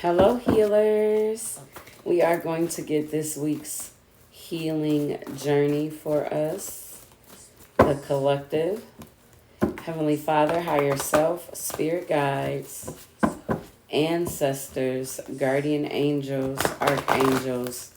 Hello, healers. We are going to get this week's healing journey for us. The collective. Heavenly Father, higher self, spirit guides, ancestors, guardian angels, archangels,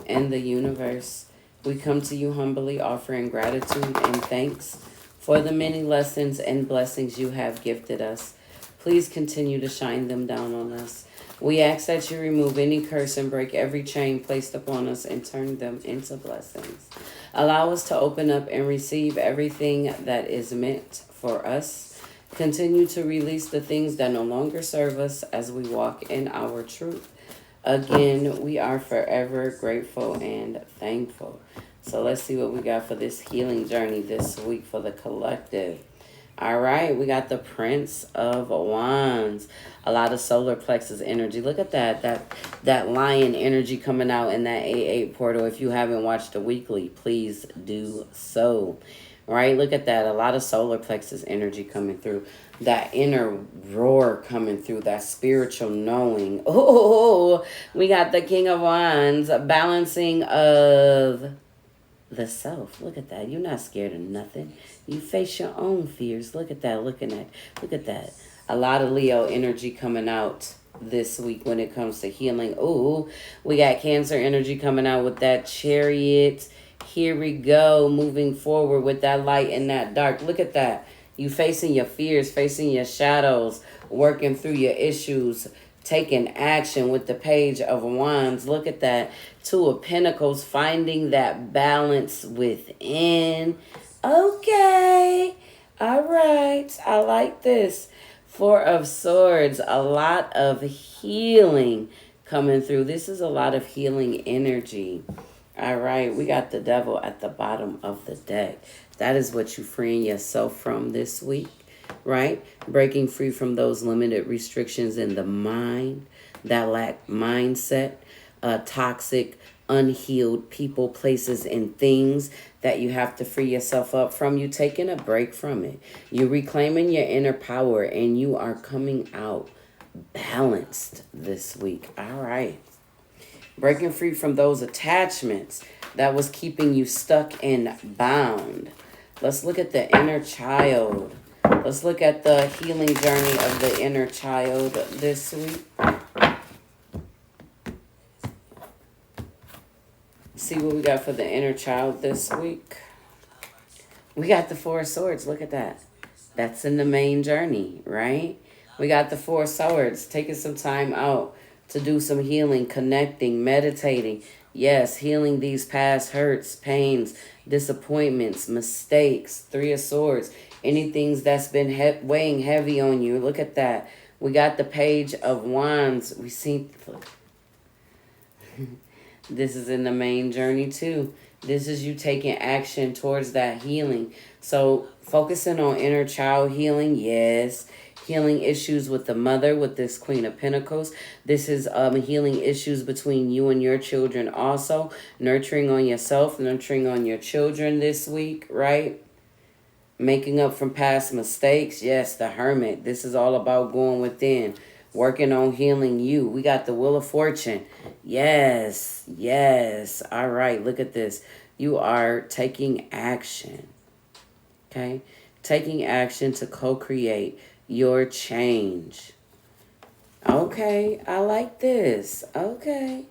and the universe. We come to you humbly offering gratitude and thanks for the many lessons and blessings you have gifted us. Please continue to shine them down on us. We ask that you remove any curse and break every chain placed upon us and turn them into blessings. Allow us to open up and receive everything that is meant for us. Continue to release the things that no longer serve us as we walk in our truth. Again, we are forever grateful and thankful. So let's see what we got for this healing journey this week for the collective. All right, we got the Prince of Wands. A lot of solar plexus energy. Look at that lion energy coming out in that A8 portal. If you haven't watched the weekly, please do so. Right, look at that. A lot of solar plexus energy coming through. That inner roar coming through. That spiritual knowing. Oh, we got the King of Wands. Balancing of the self. Look at that. You're not scared of nothing. You face your own fears. Look at that. Look at that. A lot of Leo energy coming out this week when it comes to healing. Oh, we got Cancer energy coming out with that Chariot. Here we go. Moving forward with that light and that dark. Look at that. You facing your fears, facing your shadows, working through your issues, taking action with the Page of Wands. Look at that. Two of Pentacles, finding that balance within. Okay. All right. I like this. Four of Swords. A lot of healing coming through. This is a lot of healing energy. All right. We got the Devil at the bottom of the deck. That is what you're freeing yourself from this week. Right? Breaking free from those limited restrictions in the mind, that lack mindset, toxic, unhealed people, places, and things that you have to free yourself up from. You taking a break from it. You're reclaiming your inner power and you are coming out balanced this week. All right. Breaking free from those attachments that was keeping you stuck and bound. Let's look at the inner child. Let's look at the healing journey of the inner child this week. See what we got for the inner child this week. We got the Four of Swords. Look at that. That's in the main journey, right? We got the Four of Swords. Taking some time out to do some healing, connecting, meditating. Yes, healing these past hurts, pains, disappointments, mistakes. Three of Swords. Anything that's been weighing heavy on you. Look at that. We got the Page of Wands. We see... This is in the main journey too. This is you taking action towards that healing. So focusing on inner child healing. Yes. Healing issues with the mother, with this Queen of Pentacles. This is healing issues between you and your children also. Nurturing on yourself, nurturing on your children this week, right? Making up from past mistakes. Yes, the Hermit. This is all about going within. Working on healing you. We got the Wheel of Fortune. Yes, yes. All right, look at this. You are taking action. Okay? Taking action to co-create your change. Okay, I like this. Okay.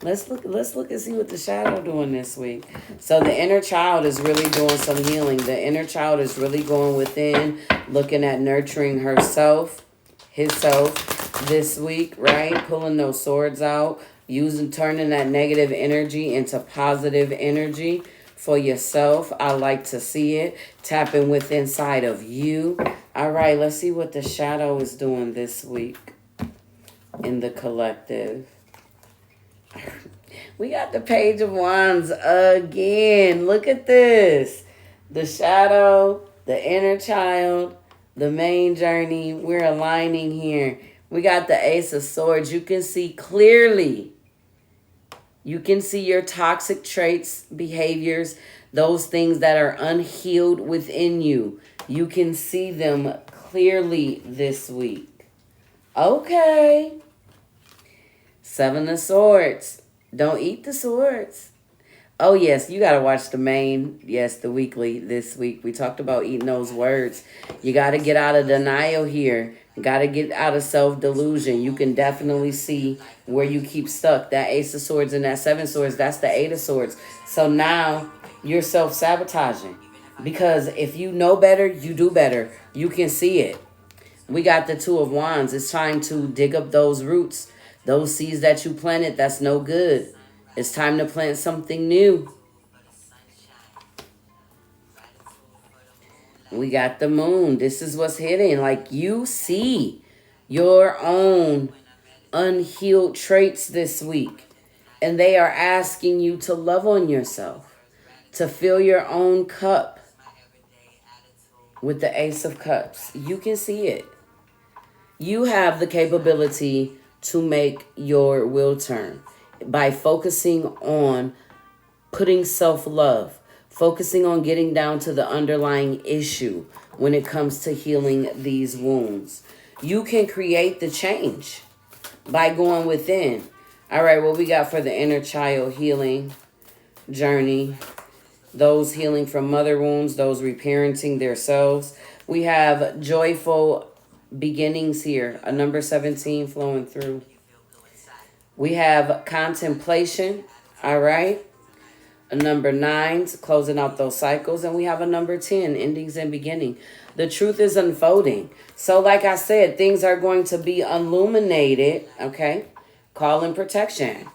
Let's look and see what the shadow doing this week. So the inner child is really doing some healing. The inner child is really going within, looking at nurturing herself, himself this week, right? Pulling those swords out, turning that negative energy into positive energy for yourself. I like to see it. Tapping with inside of you. All right, let's see what the shadow is doing this week in the collective. We got the Page of Wands again. Look at this. The shadow, the inner child, the main journey. We're aligning here. We got the Ace of Swords. You can see clearly. You can see your toxic traits, behaviors, those things that are unhealed within you. You can see them clearly this week. Okay. Seven of Swords. Don't eat the swords. Oh, yes, you got to watch the main, yes, the weekly this week. We talked about eating those words. You got to get out of denial here. Got to get out of self-delusion. You can definitely see where you keep stuck. That Ace of Swords and that Seven of Swords, that's the Eight of Swords. So now you're self-sabotaging. Because if you know better, you do better. You can see it. We got the Two of Wands. It's time to dig up those roots. Those seeds that you planted, that's no good. It's time to plant something new. We got the Moon. This is what's hidden. Like, you see your own unhealed traits this week. And they are asking you to love on yourself. To fill your own cup. With the Ace of Cups. You can see it. You have the capability to make your will turn by focusing on putting self-love, focusing on getting down to the underlying issue when it comes to healing these wounds. You can create the change by going within. All right, what we got for the inner child healing journey, those healing from mother wounds, those reparenting themselves. We have joyful beginnings here, a number 17 flowing through. We have contemplation, all right? A number 9, closing out those cycles. And we have a number 10, endings and beginning. The truth is unfolding. So like I said, things are going to be illuminated, okay? Calling protection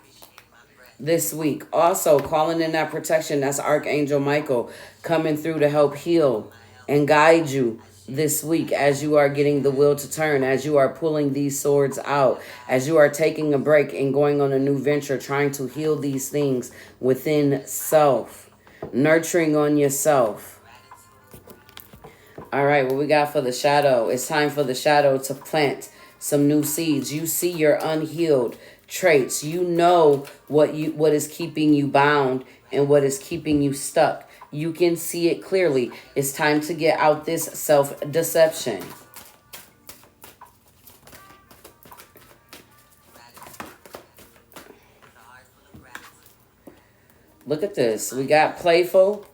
this week. Also, calling in that protection, that's Archangel Michael coming through to help heal and guide you this week as you are getting the will to turn, as you are pulling these swords out, as you are taking a break and going on a new venture, trying to heal these things within self, nurturing on yourself. All right, what we got for the shadow? It's time for the shadow to plant some new seeds. You see your unhealed traits. You know what is keeping you bound and what is keeping you stuck. You can see it clearly. It's time to get out this self-deception. Look at this. We got playful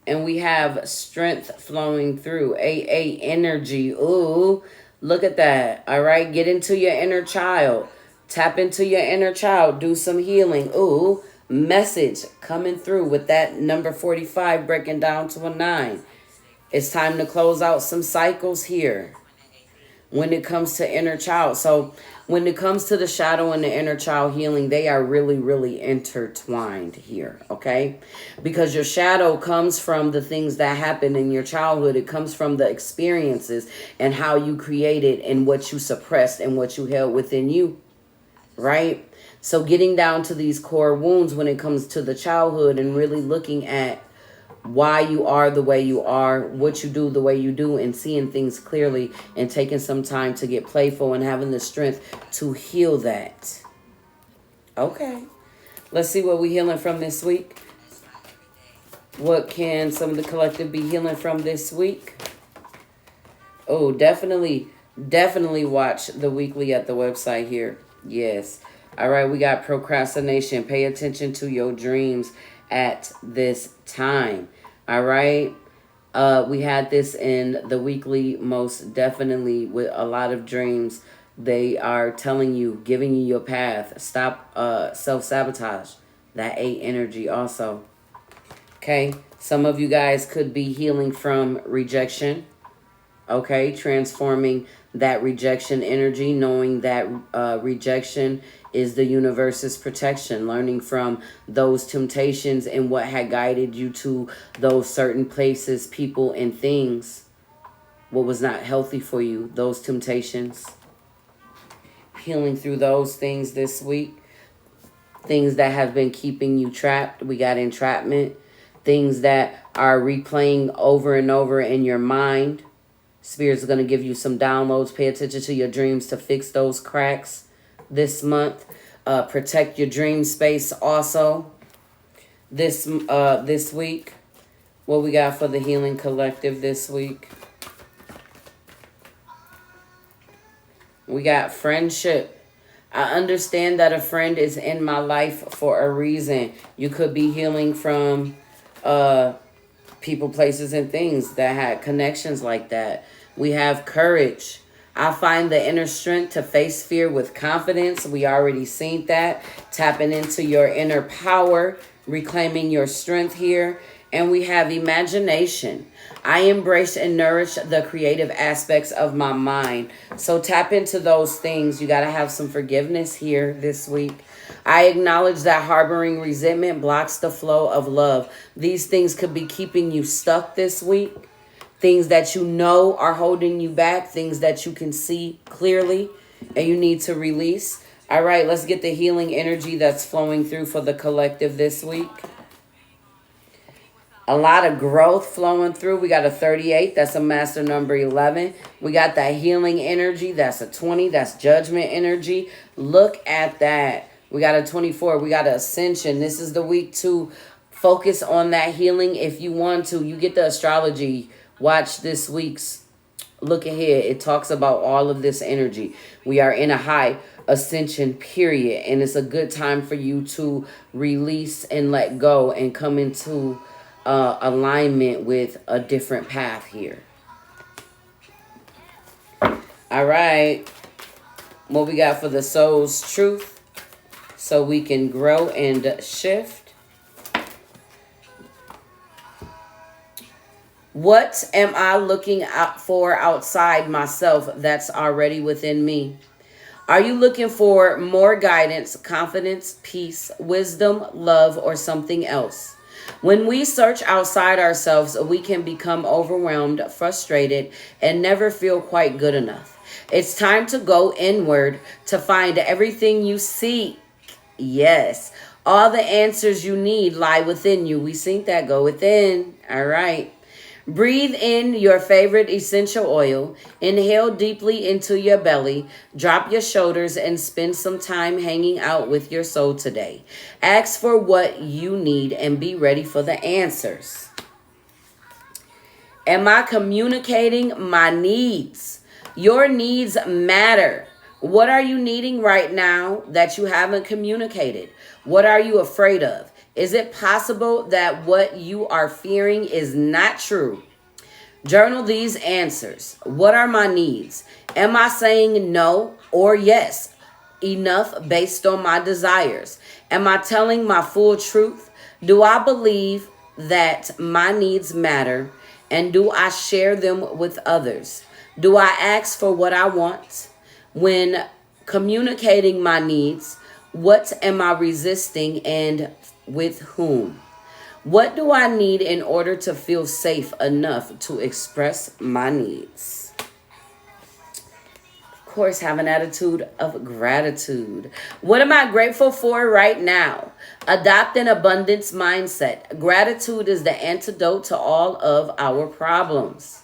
and we have strength flowing through. AA energy. Ooh, look at that. All right, get into your inner child. Tap into your inner child. Do some healing. Ooh, message coming through with that number 45 breaking down to a 9. It's time to close out some cycles here when it comes to inner child. So when it comes to the shadow and the inner child healing, they are really, really intertwined here, okay? Because your shadow comes from the things that happened in your childhood. It comes from the experiences and how you created and what you suppressed and what you held within you, right? So getting down to these core wounds when it comes to the childhood and really looking at why you are the way you are, what you do the way you do, and seeing things clearly and taking some time to get playful and having the strength to heal that. Okay. Let's see what we're healing from this week. What can some of the collective be healing from this week? Oh, definitely watch the weekly at the website here. Yes. All right, we got procrastination. Pay attention to your dreams at this time. All right. We had this in the weekly, most definitely, with a lot of dreams. They are telling you, giving you your path. Stop self-sabotage. That 8 energy also. Okay. Some of you guys could be healing from rejection. Okay. Transforming that rejection energy, knowing that rejection is the universe's protection, learning from those temptations and what had guided you to those certain places, people, and things, what was not healthy for you, those temptations. Healing through those things this week. Things that have been keeping you trapped. We got entrapment. Things that are replaying over and over in your mind. Spirit's going to give you some downloads. Pay attention to your dreams to fix those cracks this month. Protect your dream space also this week. What we got for the Healing Collective this week? We got friendship. I understand that a friend is in my life for a reason. You could be healing from people, places, and things that had connections like that. We have courage. I find the inner strength to face fear with confidence. We already seen that. Tapping into your inner power, reclaiming your strength here. And we have imagination. I embrace and nourish the creative aspects of my mind. So tap into those things. You got to have some forgiveness here this week. I acknowledge that harboring resentment blocks the flow of love. These things could be keeping you stuck this week. Things that you know are holding you back. Things that you can see clearly and you need to release. All right, let's get the healing energy that's flowing through for the collective this week. A lot of growth flowing through. We got a 38. That's a master number 11. We got that healing energy. That's a 20. That's judgment energy. Look at that. We got a 24. We got an ascension. This is the week to focus on that healing if you want to. You get the astrology. Watch this week's look ahead. It talks about all of this energy. We are in a high ascension period. And it's a good time for you to release and let go and come into alignment with a different path here. All right. What we got for the soul's truth so we can grow and shift. What am I looking out for outside myself that's already within me? Are you looking for more guidance, confidence, peace, wisdom, love, or something else? When we search outside ourselves, we can become overwhelmed, frustrated, and never feel quite good enough. It's time to go inward to find everything you seek. Yes, all the answers you need lie within you. We seen that. Go within. All right. Breathe in your favorite essential oil. Inhale deeply into your belly. Drop your shoulders and spend some time hanging out with your soul today. Ask for what you need and be ready for the answers. Am I communicating my needs? Your needs matter. What are you needing right now that you haven't communicated? What are you afraid of? Is it possible that what you are fearing is not true? Journal these answers. What are my needs? Am I saying no or yes enough based on my desires? Am I telling my full truth? Do I believe that my needs matter? And do I share them with others? Do I ask for what I want? When communicating my needs, what am I resisting and with whom? What do I need in order to feel safe enough to express my needs? Of course, have an attitude of gratitude. What am I grateful for right now? Adopt an abundance mindset. Gratitude is the antidote to all of our problems.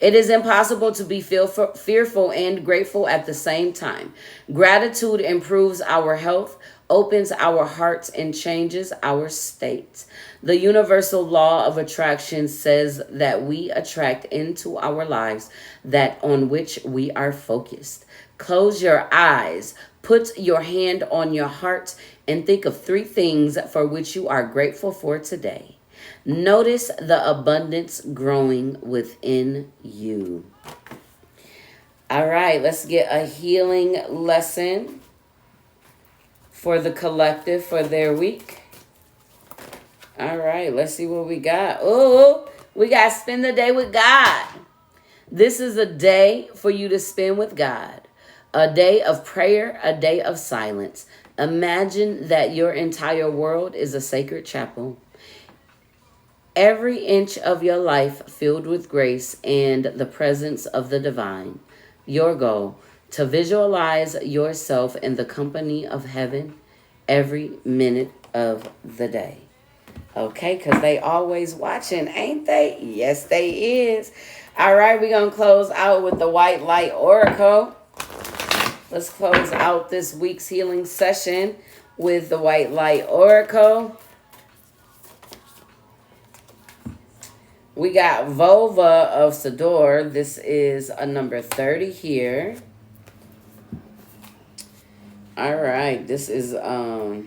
It is impossible to be fearful and grateful at the same time. Gratitude improves our health, opens our hearts, and changes our state. The universal law of attraction says that we attract into our lives that on which we are focused. Close your eyes, put your hand on your heart, and think of 3 things for which you are grateful for today. Notice the abundance growing within you. All right, let's get a healing lesson for the collective for their week. All right, let's see what we got. Oh, we got spend the day with God. This is a day for you to spend with God. A day of prayer, a day of silence. Imagine that your entire world is a sacred chapel. Every inch of your life filled with grace and the presence of the divine. Your goal, to visualize yourself in the company of heaven every minute of the day. Okay, because they always watching, ain't they? Yes, they is. All right, we're going to close out with the White Light Oracle. Let's close out this week's healing session with the White Light Oracle. We got Vulva of Sador. This is a number 30 here. All right. This is I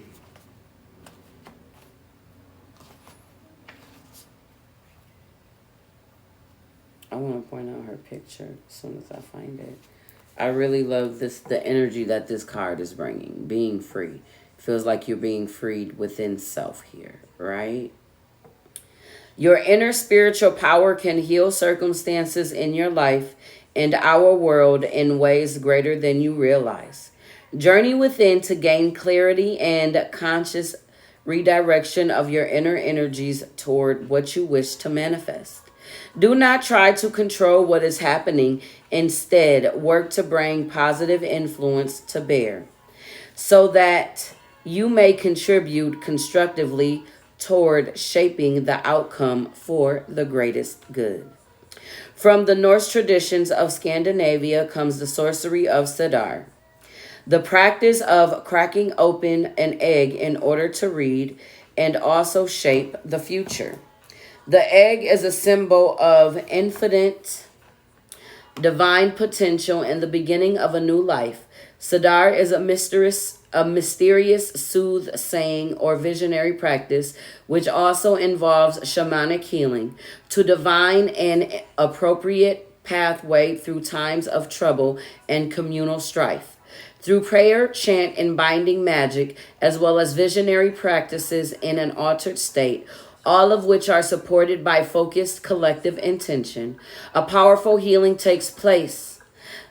want to point out her picture as soon as I find it. I really love this, the energy that this card is bringing. Being free. Feels like you're being freed within self here, right? Your inner spiritual power can heal circumstances in your life and our world in ways greater than you realize. Journey within to gain clarity and conscious redirection of your inner energies toward what you wish to manifest. Do not try to control what is happening. Instead, work to bring positive influence to bear so that you may contribute constructively toward shaping the outcome for the greatest good. From the Norse traditions of Scandinavia comes the sorcery of Sidar, the practice of cracking open an egg in order to read and also shape the future. The egg is a symbol of infinite divine potential and the beginning of a new life. Sadar is a mysterious soothsaying or visionary practice which also involves shamanic healing to divine an appropriate pathway through times of trouble and communal strife. Through prayer, chant, and binding magic, as well as visionary practices in an altered state, all of which are supported by focused collective intention, a powerful healing takes place.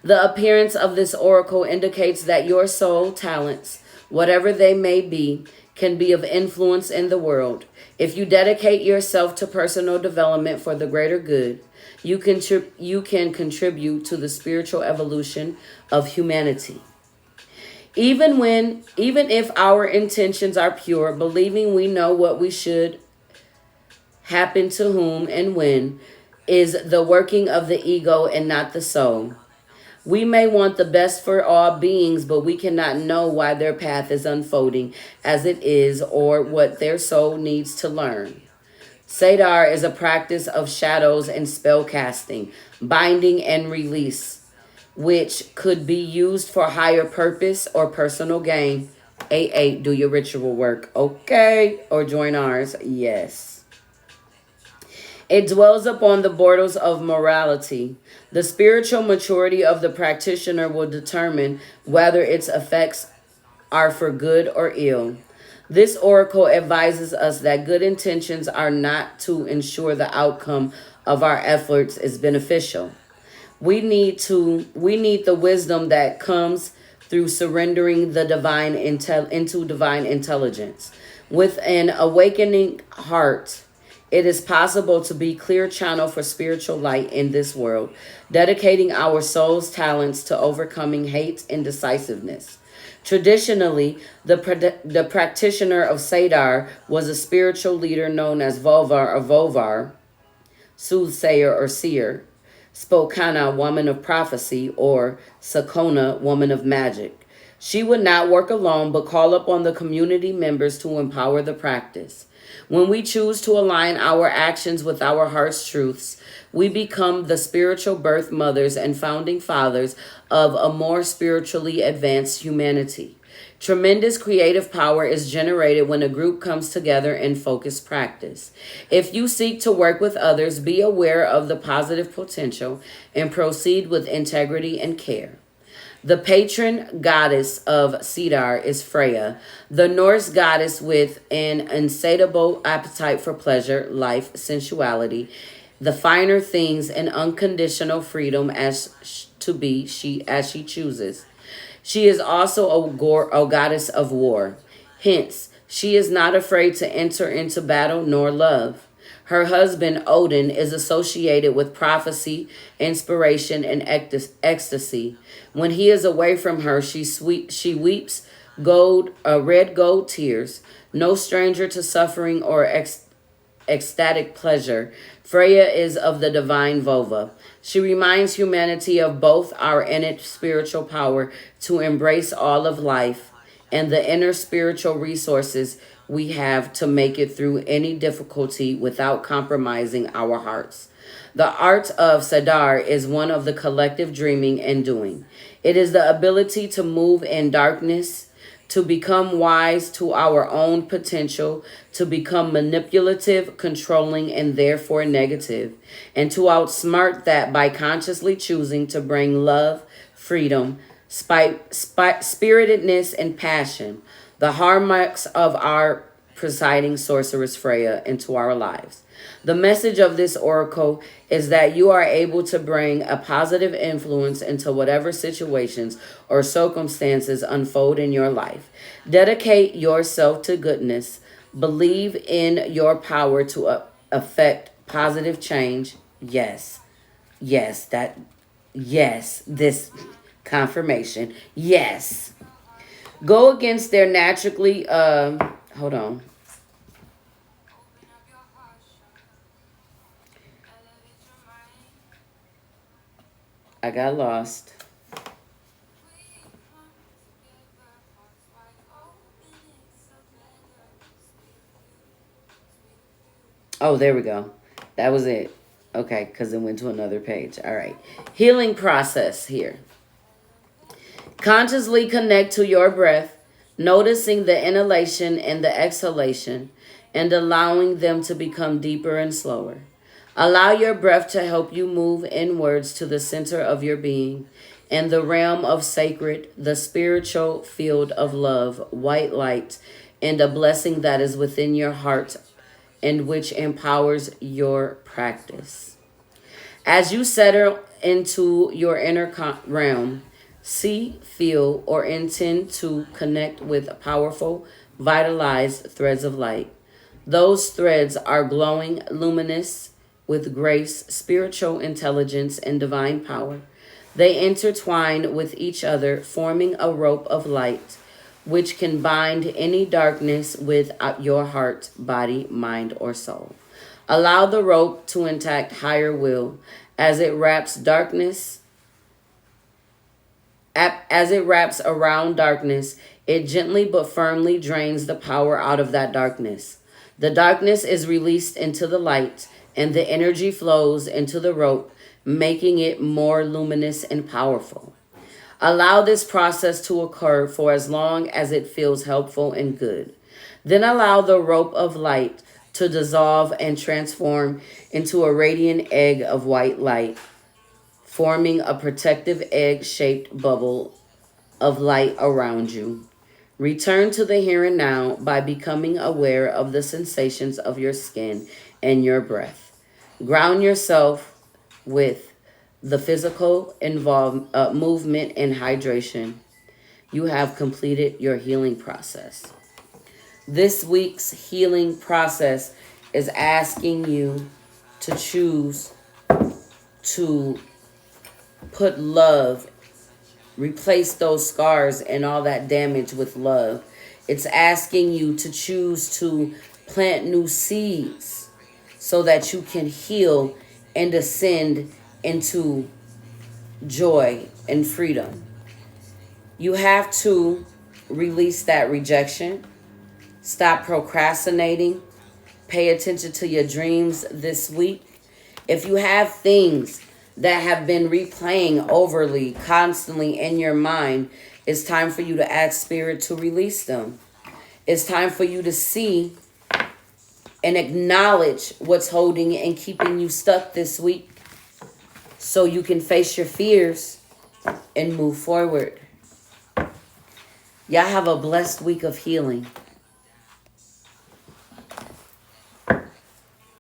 The appearance of this oracle indicates that your soul talents, whatever they may be, can be of influence in the world. If you dedicate yourself to personal development for the greater good, you can contribute to the spiritual evolution of humanity. Even if our intentions are pure, believing we know what we should happen to whom and when is the working of the ego and not the soul. We may want the best for all beings, but we cannot know why their path is unfolding as it is or what their soul needs to learn. Sadar is a practice of shadows and spell casting, binding and release, which could be used for higher purpose or personal gain. 8 do your ritual work, okay? Or join ours, yes. It dwells upon the borders of morality. The spiritual maturity of the practitioner will determine whether its effects are for good or ill. This oracle advises us that good intentions are not to ensure the outcome of our efforts is beneficial. We need the wisdom that comes through surrendering the into divine intelligence. With an awakening heart, it is possible to be clear channel for spiritual light in this world, dedicating our soul's talents to overcoming hate and decisiveness. Traditionally, the practitioner of Sadar was a spiritual leader known as Volvar or Vovar, soothsayer or seer, Spokana, woman of prophecy, or Sakona, woman of magic. She would not work alone but call upon the community members to empower the practice. When we choose to align our actions with our heart's truths, we become the spiritual birth mothers and founding fathers of a more spiritually advanced humanity. Tremendous creative power is generated when a group comes together in focused practice. If you seek to work with others, be aware of the positive potential and proceed with integrity and care. The patron goddess of Cedar is Freya, the Norse goddess with an insatiable appetite for pleasure, life, sensuality, the finer things, and unconditional freedom as she chooses. She is also a goddess of war. Hence, she is not afraid to enter into battle nor love. Her husband, Odin, is associated with prophecy, inspiration, and ecstasy. When he is away from her, she weeps red gold tears. No stranger to suffering or ecstatic pleasure. Freya is of the divine Vova. She reminds humanity of both our innate spiritual power to embrace all of life and the inner spiritual resources we have to make it through any difficulty without compromising our hearts. The art of Sadar is one of the collective dreaming and doing. It is the ability to move in darkness, to become wise to our own potential, to become manipulative, controlling, and therefore negative, and to outsmart that by consciously choosing to bring love, freedom, spiritedness, and passion, the hallmarks of our presiding sorceress Freya, into our lives. The message of this oracle is that you are able to bring a positive influence into whatever situations or circumstances unfold in your life. Dedicate yourself to goodness. Believe in your power to affect positive change. Yes. Yes, this confirmation. Yes. Go against their naturally, hold on. I got lost. Oh, there we go. That was it. Okay, because it went to another page. All right. Healing process here. Consciously connect to your breath, noticing the inhalation and the exhalation, and allowing them to become deeper and slower. Allow your breath to help you move inwards to the center of your being and the realm of sacred, the spiritual field of love, white light, and a blessing that is within your heart and which empowers your practice. As you settle into your inner realm, see, feel, or intend to connect with powerful, vitalized threads of light. Those threads are glowing, luminous, with grace, spiritual intelligence, and divine power. They intertwine with each other, forming a rope of light, which can bind any darkness with your heart, body, mind, or soul. Allow the rope to intact higher will as it wraps around darkness. It gently but firmly drains the power out of that darkness. The darkness is released into the light, and the energy flows into the rope, making it more luminous and powerful. Allow this process to occur for as long as it feels helpful and good. Then allow the rope of light to dissolve and transform into a radiant egg of white light, forming a protective egg-shaped bubble of light around you. Return to the here and now by becoming aware of the sensations of your skin and your breath. Ground yourself with the physical movement and hydration. You have completed your healing process. This week's healing process is asking you to choose to put love, replace those scars and all that damage with love. It's asking you to choose to plant new seeds so that you can heal and ascend into joy and freedom. You have to release that rejection. Stop procrastinating. Pay attention to your dreams this week. If you have things that have been replaying overly, constantly in your mind, it's time for you to ask Spirit to release them. It's time for you to see and acknowledge what's holding and keeping you stuck this week so you can face your fears and move forward. Y'all have a blessed week of healing.